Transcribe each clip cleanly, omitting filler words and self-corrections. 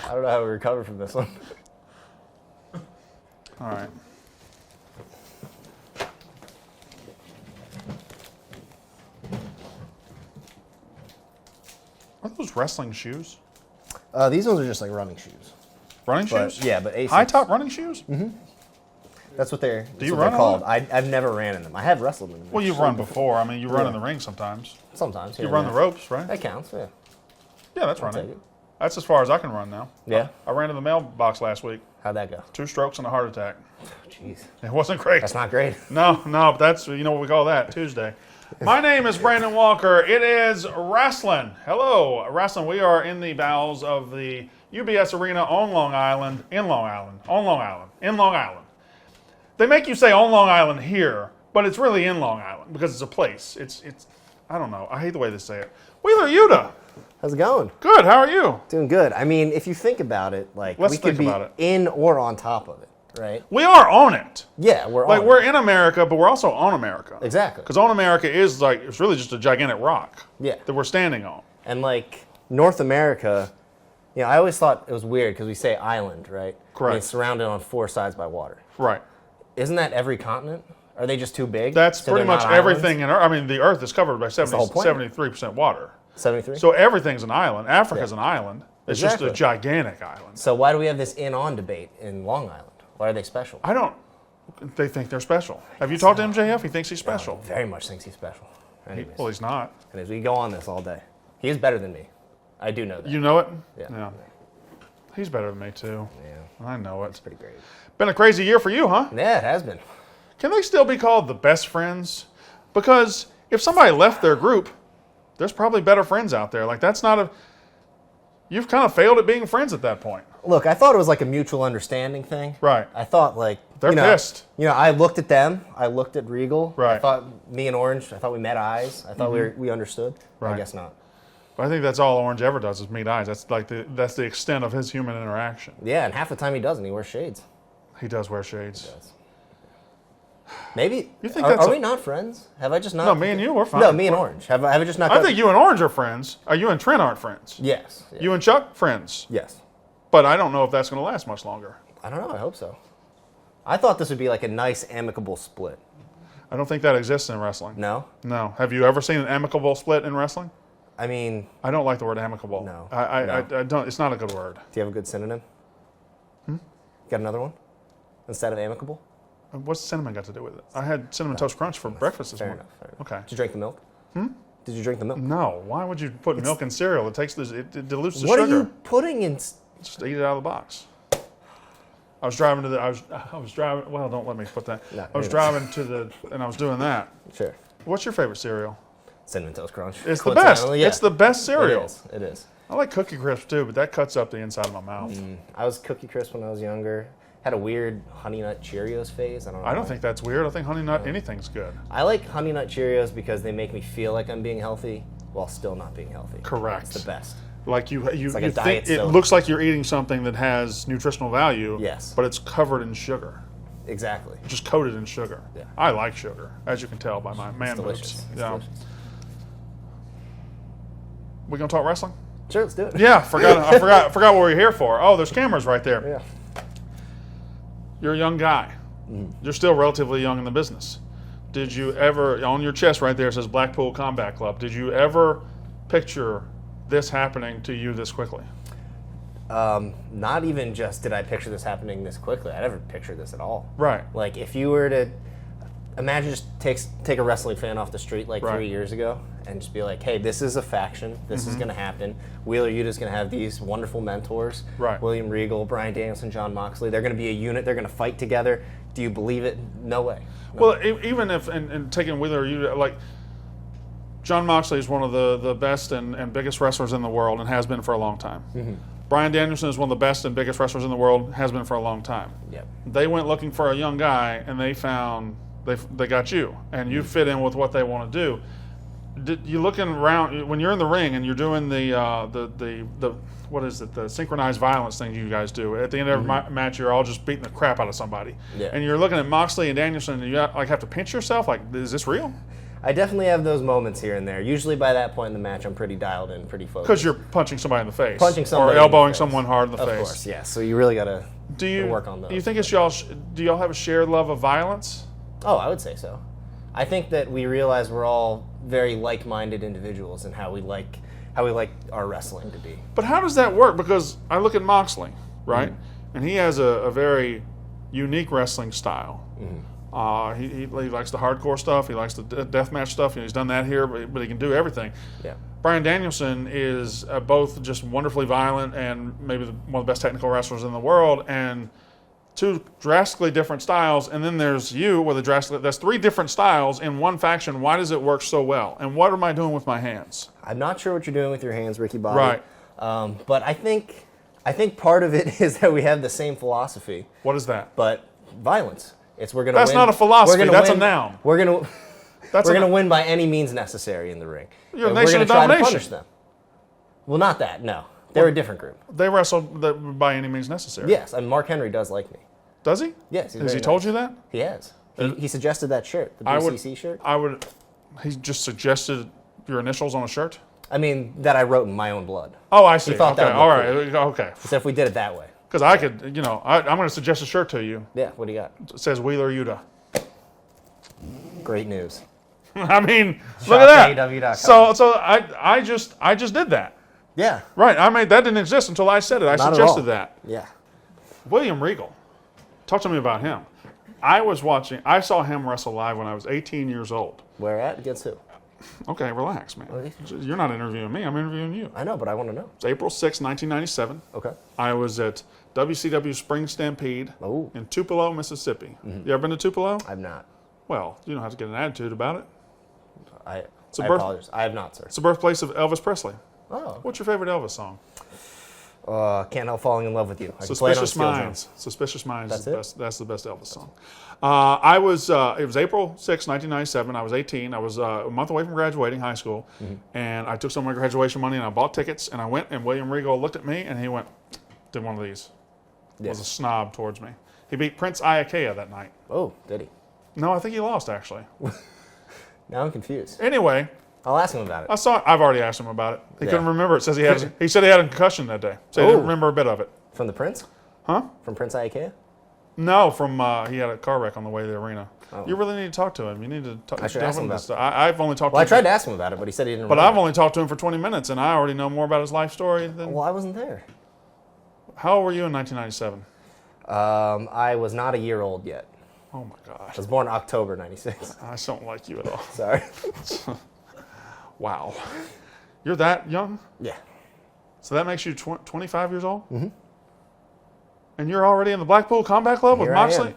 I don't know how we recover from this one. All right. Are those wrestling shoes? These ones are just like running shoes. Running shoes? Yeah, but Asics. High top running shoes? Mm-hmm. That's what they're, Do you run called. I've never ran in them. I have wrestled in them. Well, you've run before. I mean, you run in the ring sometimes. Sometimes. You run the ropes, right? That counts, yeah. Yeah, that's I'll take running. it. That's as far as I can run now. Yeah? I ran to the mailbox last week. How'd that go? 2 strokes and a heart attack. Jeez. It wasn't great. That's not great. No, but that's, you know what we call that, Tuesday. My name is Brandon Walker. It is Rasslin. Hello, Rasslin. We are in the bowels of the UBS Arena on Long Island, in Long Island. They make you say on Long Island here, but it's really in Long Island because it's a place. It's I don't know. I hate the way they say it. Wheeler Yuta. How's it going? Good. How are you? Doing good. I mean, if you think about it, like Let's we could think be about it. in or on top of it, right? We are on it. Yeah, we're on Like it. we're in America, but we're also on America. Exactly. Because on America is like, it's really just a gigantic rock. Yeah. That we're standing on. And like North America, you know, I always thought it was weird because we say island, right? Correct. And it's surrounded on 4 sides by water. Right. Isn't that every continent? Are they just too big? That's so pretty they're much not everything in Earth. I mean, the Earth is covered by the whole point. 73% water. 73? So everything's an island. Africa's an island. It's just a Exactly. gigantic island. So why do we have this in-on debate in Long Island? Why are they special? They think they're special. Have you talked to MJF? He thinks he's special. Very much thinks he's special. Anyways. Well, he's not. Anyways, we can go on this all day. He is better than me. I do know that. You know it? Yeah. He's better than me, too. Yeah. I know it. It's pretty great. Been a crazy year for you, huh? Yeah, it has been. Can they still be called the best friends? Because if somebody left their group, there's probably better friends out there. Like, that's not a... You've kind of failed at being friends at that point. Look, I thought it was like a mutual understanding thing. Right. I thought like... They're pissed. You know, I looked at them. I looked at Regal. Right. I thought me and Orange, I thought we met eyes. I thought we understood. Right. I guess not. But I think that's all Orange ever does is meet eyes. That's like that's the extent of his human interaction. Yeah, and half the time he doesn't. He wears shades. He does wear shades. He does. Maybe. You think are we not friends? Have I just not? No, me and you, we're fine. No, me and Orange. Have I just not? I think you and Orange are friends. You and Trent aren't friends. Yes. Yeah. You and Chuck, friends. Yes. But I don't know if that's going to last much longer. I don't know. I hope so. I thought this would be like a nice amicable split. I don't think that exists in wrestling. No? No. Have you ever seen an amicable split in wrestling? I mean, I don't like the word amicable. No. I don't. It's not a good word. do you have a good synonym? Got another one? Instead of amicable? What's cinnamon got to do with it? I had cinnamon toast crunch for breakfast this Fair morning. enough. Fair enough. Okay. Did you drink the milk? Did you drink the milk? No. Why would you put milk in cereal? It takes this. It dilutes the What sugar. are you putting in? Just eat it out of the box. I was driving to the. I was driving. Well, don't let me put that. No, I was anyways. driving to the, and I was doing that. Sure. What's your favorite cereal? Cinnamon Toast Crunch. It's the best. Coincidentally, yeah. It's the best cereal. It is. It is. I like Cookie Crisp too, but that cuts up the inside of my mouth. I was Cookie Crisp when I was younger. Had a weird Honey Nut Cheerios phase. I don't know. I don't why. think that's weird. I think Honey Nut anything's good. I like Honey Nut Cheerios because they make me feel like I'm being healthy while still not being healthy. Correct. It's the best. Like you like a you diet think it soda. looks like you're eating something that has nutritional value. Yes. But it's covered in sugar. Exactly. Just coated in sugar. Yeah. I like sugar, as you can tell by my man It's delicious. boobs. It's Yeah. delicious. We gonna talk wrestling? Sure, let's do it. Yeah, I forgot what we're here for. Oh, there's cameras right there. Yeah. You're a young guy. You're still relatively young in the business. Did you ever, on your chest right there it says Blackpool Combat Club, did you ever picture this happening to you this quickly? Not even just did I picture this happening this quickly. I never pictured this at all. Right. Like if you were to imagine just take a wrestling fan off the street like Right. 3 years ago and just be like, hey, this is a faction. This is going to happen. Wheeler Yuta's going to have these wonderful mentors. Right. William Regal, Bryan Danielson, John Moxley. They're going to be a unit. They're going to fight together. Do you believe it? No way. No. Well, even if, and taking Wheeler, you like, John Moxley is one of the best and biggest wrestlers in the world and has been for a long time. Bryan Danielson is one of the best and biggest wrestlers in the world, has been for a long time. Yep. They went looking for a young guy and they found, they got you, and you fit in with what they want to do. Did you looking around when you're in the ring and you're doing the what is it, the synchronized violence thing you guys do at the end of every match? You're all just beating the crap out of somebody, Yeah. and you're looking at Moxley and Danielson and you like have to pinch yourself like, is this real? I definitely have those moments here and there. Usually by that point in the match, I'm pretty dialed in, pretty focused. Because you're punching somebody in the face. Punching somebody or elbowing in the face. someone hard in the Of face. course, yeah. So you really got to work on those. Do you think it's y'all? Do y'all have a shared love of violence? Oh, I would say so. I think that we realize we're all very like-minded individuals in how we like our wrestling to be. But how does that work? Because I look at Moxley, right, and he has a very unique wrestling style. He likes the hardcore stuff. He likes the deathmatch stuff. He's done that here, but he can do everything. Yeah. Bryan Danielson is both just wonderfully violent and maybe one of the best technical wrestlers in the world, and two drastically different styles. And then there's you with that's three different styles in one faction. Why does it work so well? And what am I doing with my hands? I'm not sure what you're doing with your hands, Ricky Bobby. Right. But I think part of it is that we have the same philosophy. What is that? But violence. We're gonna. That's win. not a philosophy. That's win. a noun. We're gonna win by any means necessary in the ring. You're a And nation we're of gonna try to domination. punish them. Well, not that. No, they're a different group. They wrestle by any means necessary. Yes, and Mark Henry does like me. Does he? Yes. Has he told you that? He has. He suggested that shirt, the BCC shirt. He just suggested your initials on a shirt? I mean, that I wrote in my own blood. Oh, I see. He thought Okay, that would all look right. Okay. He said if we did it that way. Because I could, I'm going to suggest a shirt to you. Yeah, what do you got? It says Wheeler Yuda. Great news. I mean, look at that. AEW.com. So I just did that. Yeah. Right. That didn't exist until I said it. I Not at suggested all. that. Yeah. William Regal. Talk to me about him. I saw him wrestle live when I was 18 years old. Where at? Against who? Okay, relax, man. Okay. You're not interviewing me. I'm interviewing you. I know, but I want to know. It's April 6, 1997. Okay. I was at WCW Spring Stampede Oh. in Tupelo, Mississippi. You ever been to Tupelo? I've not. Well, you don't have to get an attitude about it. I a birth- apologize. I have not, sir. It's the birthplace of Elvis Presley. Oh. What's your favorite Elvis song? Can't help falling in love with you. I can play it on Suspicious Steel Drum. Minds. Suspicious Minds That's is the it? best. That's the best Elvis song. It was April 6, 1997. I was 18. I was a month away from graduating high school. And I took some of my graduation money and I bought tickets. And I went, and William Regal looked at me and he went, did one of these. Yes. Was a snob towards me. He beat Prince Iakea that night. Oh, did he? No, I think he lost, actually. Now I'm confused. Anyway, I'll ask him about it. I've already asked him about it. He Yeah. couldn't remember it. He said he had a concussion that day. So he didn't Oh. remember a bit of it. From the Prince? Huh? From Prince Iakea? No, he had a car wreck on the way to the arena. Oh. You really need to talk to him. You need to talk. I should ask him about this. I've only talked Well, I to tried him. to ask him about it, but he said he didn't But remember. I've only talked to him for 20 minutes, and I already know more about his life story than. Well, I wasn't there. How old were you in 1997? I was not a year old yet. Oh my I gosh. was born October 96. I just don't like you at all. Sorry. Wow. You're that young? Yeah. So that makes you 25 years old? Mm-hmm. And you're already in the Blackpool Combat Club with Here I am. Moxley?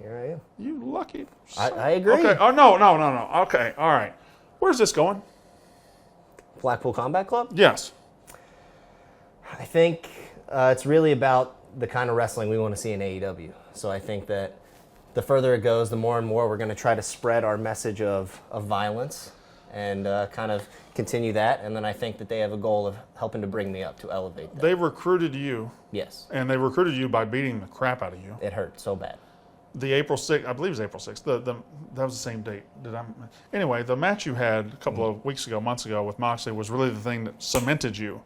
Here I am. You lucky. I agree. Okay. Oh, no. Okay. All right. Where's this going? Blackpool Combat Club? Yes. I think it's really about the kind of wrestling we want to see in AEW. So I think that the further it goes, the more and more we're going to try to spread our message of violence and kind of continue that. And then I think that they have a goal of helping to bring me up, to elevate that. They recruited you, Yes. and they recruited you by beating the crap out of you. It hurt so bad. The April 6th, I believe it was April 6th. That was the same date. Anyway, the match you had a couple of months ago with Moxley was really the thing that cemented you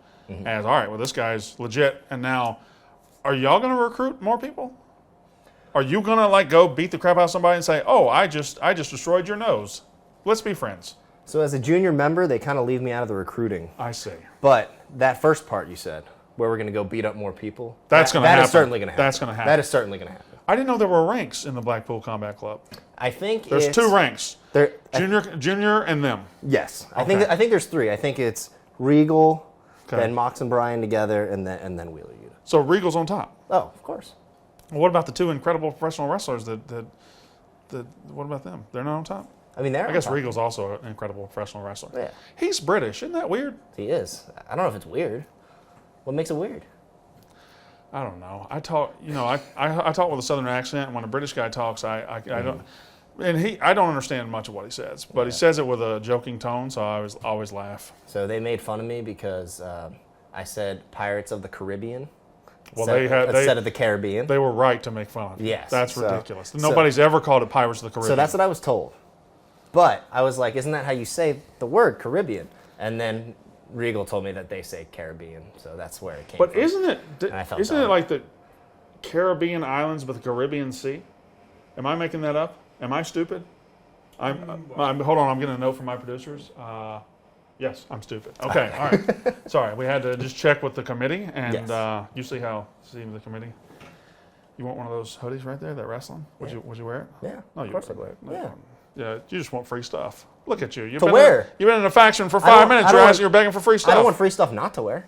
as, all right, well, this guy's legit. And now, are y'all going to recruit more people? Are you going to go beat the crap out of somebody and say, oh, I just destroyed your nose. Let's be friends. So as a junior member, they kind of leave me out of the recruiting. I see. But that first part you said, where we're going to go beat up more people, That's going to happen. That is certainly going to happen. That's going to happen. That is certainly going to happen. I didn't know there were ranks in the Blackpool Combat Club. I think There's two ranks. There, Junior and them. yes. Okay. I think there's three. I think it's Regal, Okay. then Mox and Bryan together, and then Wheeler Yuta. So Regal's on top. Oh, of course. Well, what about the two incredible professional wrestlers that what about them? They're not on top? I mean, I guess Regal's also an incredible professional wrestler. Yeah. He's British. Isn't that weird? He is. I don't know if it's weird. What makes it weird? I don't know. I talk with a southern accent, and when a British guy talks, I don't. And I don't understand much of what he says, but he says it with a joking tone, so I always laugh. So they made fun of me because I said Pirates of the Caribbean. Well, instead of the Caribbean. They were right to make fun of it. Yes. That's So- ridiculous. Nobody's ever called it Pirates of the Caribbean. So that's what I was told. But I was like, isn't that how you say the word Caribbean? And then Regal told me that they say Caribbean, so that's where it came But from. isn't it like the Caribbean islands with the Caribbean Sea? Am I making that up? Am I stupid? Hold on, I'm getting a note from my producers. Yes, I'm stupid. Okay, all right. Sorry, we had to just check with the committee, and Yes. you see the committee. You want one of those hoodies right there, that Rasslin? Would you wear it? Yeah, No, of you course I would. would. No, Yeah. Yeah, you just want free stuff. Look at you. You've To wear. You've been in a faction for I don't- 5 minutes. I don't want- You're begging for free stuff. I don't want free stuff not to wear.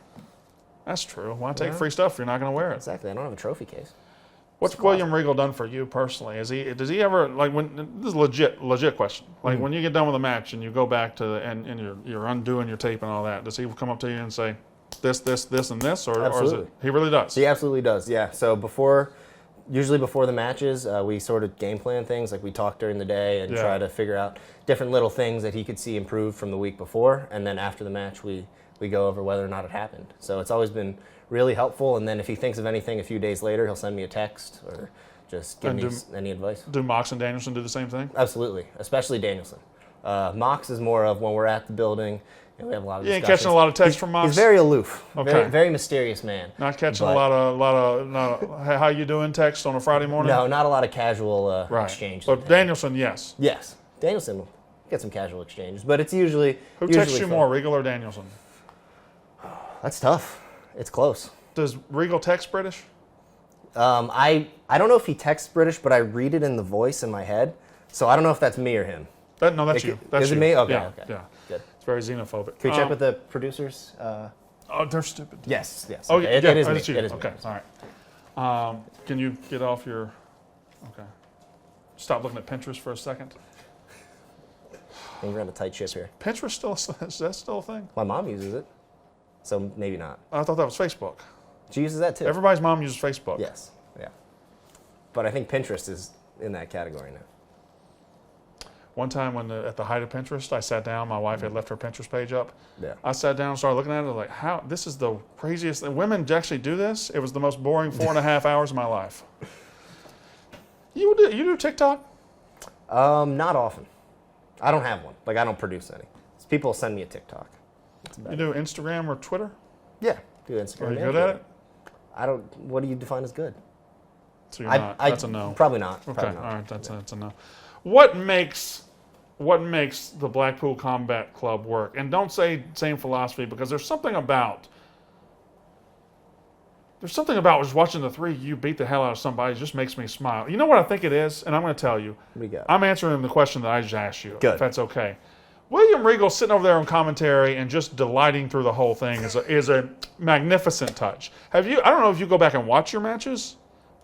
That's true. Why take free stuff if you're not going to wear it? Exactly. I don't have a trophy case. What's William Regal done for you personally? Does he ever, like, when this is a legit question? Like, when you get done with a match and you go back to and you're undoing your tape and all that, does he come up to you and say this, and this, or is it, he really does? He absolutely does. Yeah. So usually before the matches, we sort of game plan things. Like we talk during the day and try to figure out different little things that he could see improved from the week before, and then after the match, we go over whether or not it happened. So it's always been really helpful. And then if he thinks of anything a few days later, he'll send me a text or just give me any advice. Do Mox and Danielson do the same thing? Absolutely, especially Danielson. Mox is more of when we're at the building. We have a lot of You ain't discussions. catching a lot of texts from Mox? He's very aloof. Okay. Very, very mysterious man. Not catching a lot of how you doing text on a Friday morning? No, not a lot of casual exchange. But Danielson, yes. Yes. Danielson will get some casual exchanges, but it's usually Who usually texts you fun. more, Regal or Danielson? That's tough. It's close. Does Regal text British? I don't know if he texts British, but I read it in the voice in my head, so I don't know if that's me or him. No, that's you. That's is it you. me? Okay, yeah, okay. Yeah. Good. It's very xenophobic. Can we check with the producers? Oh, they're stupid. Yes. Oh, Okay. yeah, It is me. it's you. It is Okay, me. all right. Can you get off your... Okay. Stop looking at Pinterest for a second. I think we're on a tight ship here. Pinterest still, is that still a thing? My mom uses it, so maybe not. I thought that was Facebook. She uses that too. Everybody's mom uses Facebook. Yes. Yeah. But I think Pinterest is in that category now. One time at the height of Pinterest, I sat down. My wife had left her Pinterest page up. Yeah. I sat down and started looking at it like, how, this is the craziest thing. Women actually do this? It was the most boring 4.5 hours of my life. You do TikTok? Not often. I don't have one. Like, I don't produce any. People send me a TikTok. You do Instagram or Twitter? Yeah. Do Instagram. Are you and good Twitter. at it? I don't. What do you define as good? So you're not. That's a no. Probably not. Okay, Probably not. all right, that's a no. What makes the Blackpool Combat Club work? And don't say same philosophy, because there's something about just watching the three of you beat the hell out of somebody just makes me smile. You know what I think it is? And I'm going to tell you. We got. I'm answering the question that I just asked you, Good. if that's okay. William Regal sitting over there on commentary and just delighting through the whole thing is a magnificent touch. I don't know if you go back and watch your matches.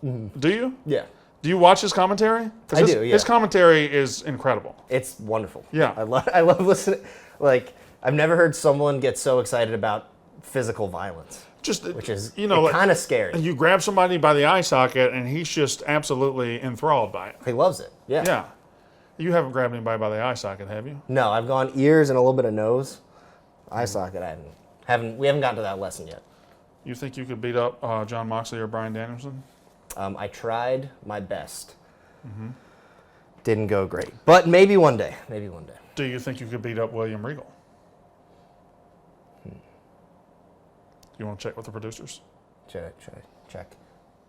Mm-hmm. Do you? Yeah. Do you watch his commentary? I do, yeah. His commentary is incredible. It's wonderful. Yeah. I love listening. Like, I've never heard someone get so excited about physical violence. Which is kind of scary. And you grab somebody by the eye socket, and he's just absolutely enthralled by it. He loves it. Yeah. Yeah. You haven't grabbed anybody by the eye socket, have you? No, I've gone ears and a little bit of nose. Eye socket, we haven't gotten to that lesson yet. You think you could beat up John Moxley or Bryan Danielson? I tried my best. Mm-hmm. Didn't go great. But maybe one day. Maybe one day. Do you think you could beat up William Regal? You want to check with the producers? Check.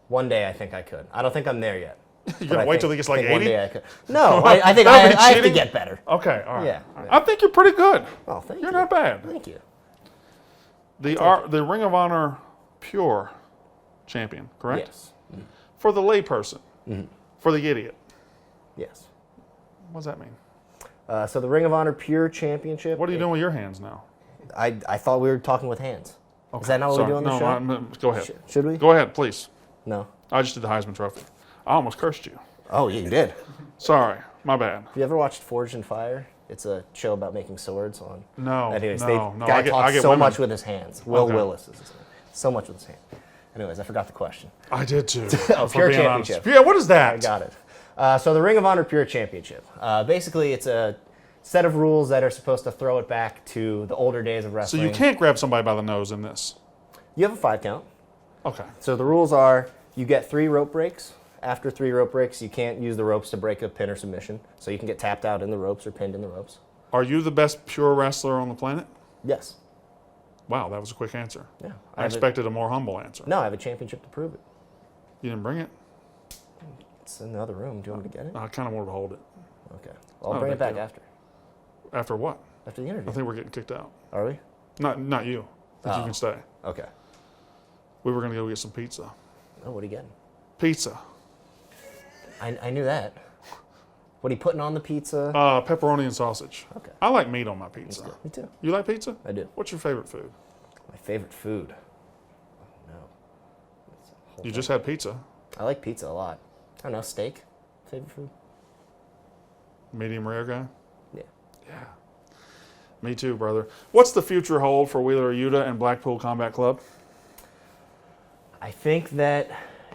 One day I think I could. I don't think I'm there yet. You're going to wait till he gets like 80? One day I could. No, I think I have to get better. Okay, all right. Yeah. I think you're pretty good. Oh, thank you. You're not bad. Thank you. The Ring of Honor Pure champion, correct? Yes. For the layperson, for the idiot. Yes. What does that mean? So the Ring of Honor Pure Championship. What are you doing with your hands now? I thought we were talking with hands. Okay. Is that not what we do on the show? Go ahead. Should we? Go ahead, please. No. I just did the Heisman Trophy. I almost cursed you. Oh, yeah, you did. Sorry, my bad. Have you ever watched Forged in Fire? It's a show about making swords on. No. Anyways, no. Guy talks so women. much with his hands. Will Okay. Willis is his name. So much with his hand. Anyways, I forgot the question. I did too. Pure Championship. Yeah, what is that? I got it. So the Ring of Honor Pure Championship. Basically, it's a set of rules that are supposed to throw it back to the older days of So wrestling. you can't grab somebody by the nose in this. You have a 5 count. Okay. So the rules are you get 3 rope breaks after 3 rope breaks, you can't use the ropes to break a pin or submission. So you can get tapped out in the ropes or pinned in the ropes. Are you the best pure wrestler on the planet? Yes. Wow, that was a quick answer. Yeah. I expected a more humble answer. No, I have a championship to prove it. You didn't bring it? It's in the other room. Do you want me to get it? I kind of wanted to hold it. Okay. Well, I'll bring it back after. After what? After the interview. I think we're getting kicked out. Are we? Not you. I think you can stay. Okay. We were going to go get some pizza. Oh, what are you getting? Pizza. I knew that. What are you putting on the pizza? Pepperoni and sausage. Okay. I like meat on my pizza. Me too. You like pizza? I do. What's your favorite food? My favorite food? Oh, no. You just had pizza. I like pizza a lot. I don't know, steak? Favorite food? Medium rare guy? Yeah. Yeah. Me too, brother. What's the future hold for Wheeler Yuta and Blackpool Combat Club? I think that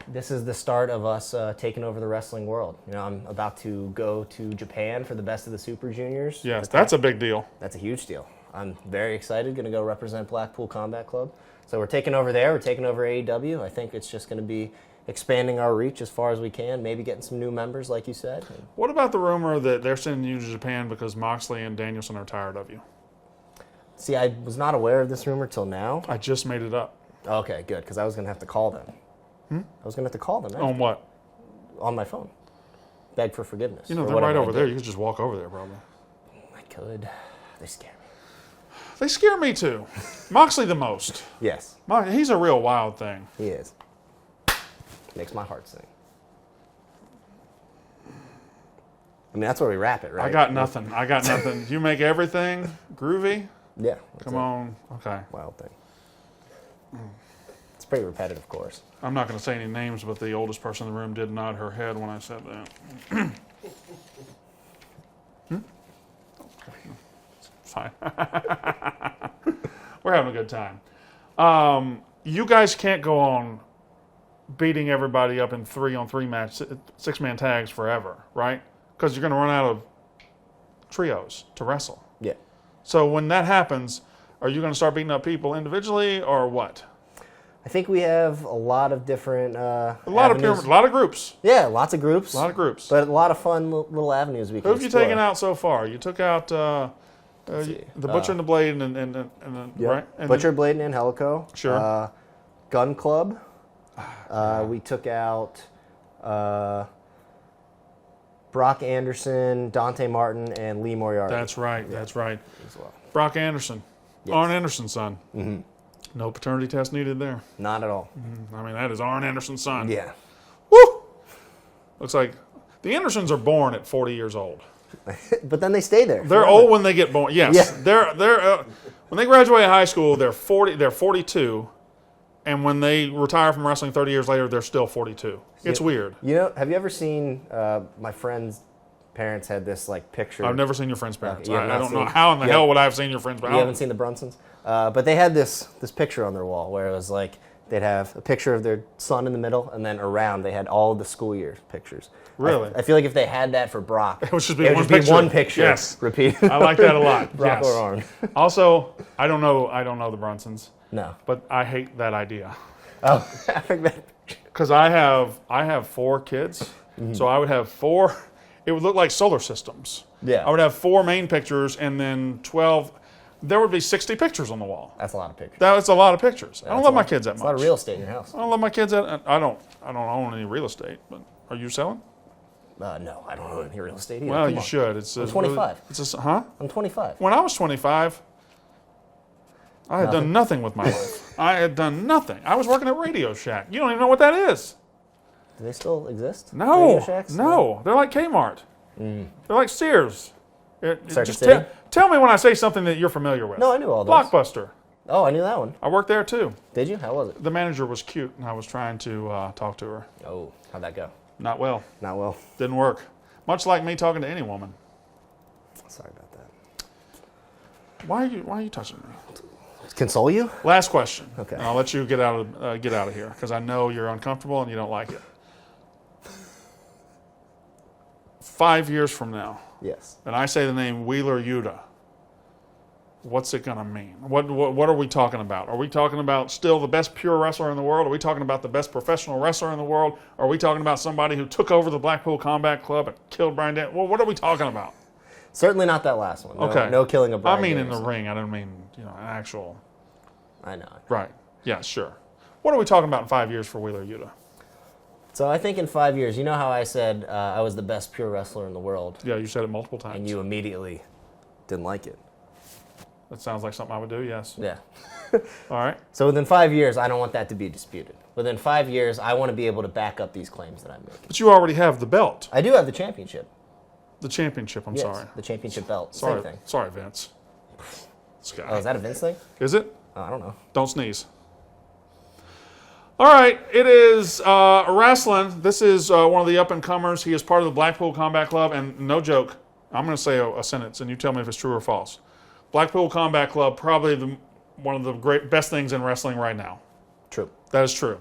this is the start of us taking over the wrestling world. You know, I'm about to go to Japan for the Best of the Super Juniors. Yes, that's a big deal. That's a huge deal. I'm very excited. Going to go represent Blackpool Combat Club. So we're taking over there. We're taking over AEW. I think it's just going to be expanding our reach as far as we can. Maybe getting some new members, like you said. What about the rumor that they're sending you to Japan because Moxley and Danielson are tired of you? See, I was not aware of this rumor till now. I just made it up. Okay, good, because I was going to have to call them. I was going to have to call them. On what? On my phone. Beg for forgiveness. You know, they're right over there. You could just walk over there, probably. I could. They scare me. They scare me, too. Moxley the most. Yes. He's a real wild thing. He is. Makes my heart sing. I mean, that's where we wrap it, right? I got nothing. You make everything groovy? Yeah. Come on. Okay. Wild thing. It's pretty repetitive, of course. I'm not going to say any names, but the oldest person in the room did nod her head when I said that. Fine. We're having a good time. You guys can't go on beating everybody up in 3-on-3 match, 6-man tags forever, right? Because you're going to run out of trios to wrestle. Yeah. So when that happens, are you going to start beating up people individually or what? I think we have a lot of different A lot of groups. Yeah, lots of groups. A lot of groups. But a lot of fun little avenues we can Who have you explore. taken out so far? You took out the Butcher and the Blade and Yep. right? And Butcher, Blade, and Angelico. Sure. Gun Club. We took out Brock Anderson, Dante Martin, and Lee Moriarty. That's right. Yeah. That's right. As well. Brock Anderson. Yes. Arn Anderson's son. Mm-hmm. No paternity test needed there. Not at all. I mean, that is Arn Anderson's son. Yeah. Woo! Looks like the Andersons are born at 40 years old. But then they stay there. They're old when they get born. Yes. Yeah. They're when they graduate high school, they're 40. They're 42, and when they retire from wrestling 30 years later, they're still 42. It's weird. You know, have you ever seen my friend's parents had this like picture? I've never seen your friend's parents. You have I not don't seen- know how in the Yeah. hell would I have seen your friend's You parents. haven't seen the Brunsons? But they had this picture on their wall where it was like they'd have a picture of their son in the middle, and then around they had all of the school year pictures. Really? I feel like if they had that for Brock, It would just be it one would just picture. be one picture. Yes. Repeat. I like that a lot. Brock Yes. or Arn. Also, I don't know the Brunsons, No. but I hate that idea Oh, I think that. because I have 4 kids, so I would have 4. It would look like solar systems. Yeah. I would have 4 main pictures and then 12. There would be 60 pictures on the wall. That's a lot of pictures. That's a lot of pictures. I don't That's love a my lot- kids that It's much. a lot of real estate in your house. I don't love my kids that. I don't own any real estate. But are you selling? No, I don't own any real estate either. Well, Come you on. should. I'm 25. Huh? I'm 25. When I was 25, I had done nothing with my life. I had done nothing. I was working at Radio Shack. You don't even know what that is. Do they still exist? No, Radio Shacks? no. They're like Kmart. They're like Sears. Circuit Just City? tell me when I say something that you're familiar with. No, I knew all those. Blockbuster. Oh, I knew that one. I worked there too. Did you? How was it? The manager was cute, and I was trying to talk to her. Oh, how'd that go? Not well. Not well. Didn't work. Much like me talking to any woman. Sorry about that. Why are you touching me? Console you? Last question. Okay. And I'll let you get out of here because I know you're uncomfortable and you don't like it. 5 years from now, Yes. and I say the name Wheeler Yuta, what's it going to mean? What are we talking about? Are we talking about still the best pure wrestler in the world? Are we talking about the best professional wrestler in the world? Are we talking about somebody who took over the Blackpool Combat Club and killed Brian Danielson? Well, what are we talking about? Certainly not that last one. No, Okay. No killing of Brian I mean Danielson. in the ring. I don't mean, an actual... I know. Right. Yeah, sure. What are we talking about in 5 years for Wheeler Yuta? So I think in 5 years, you know how I said I was the best pure wrestler in the world? Yeah, you said it multiple times. And you immediately didn't like it. That sounds like something I would do, yes. Yeah. All right. So within 5 years, I don't want that to be disputed. Within 5 years, I want to be able to back up these claims that I'm making. But you already have the belt. I do have the championship. The championship, I'm Yes, sorry. the championship belt. Sorry, Same thing. sorry, Vince. This guy. Oh, is that a Vince thing? Is it? Oh, I don't know. Don't sneeze. All right, it is Rasslin. This is one of the up-and-comers. He is part of the Blackpool Combat Club, and no joke, I'm going to say a sentence, and you tell me if it's true or false. Blackpool Combat Club, probably one of the best things in wrestling right now. True. That is true.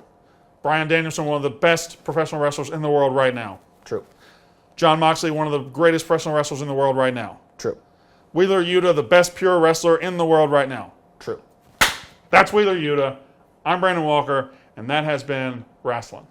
Brian Danielson, one of the best professional wrestlers in the world right now. True. John Moxley, one of the greatest professional wrestlers in the world right now. True. Wheeler Yuta, the best pure wrestler in the world right now. True. That's Wheeler Yuta. I'm Brandon Walker, and that has been Rasslin.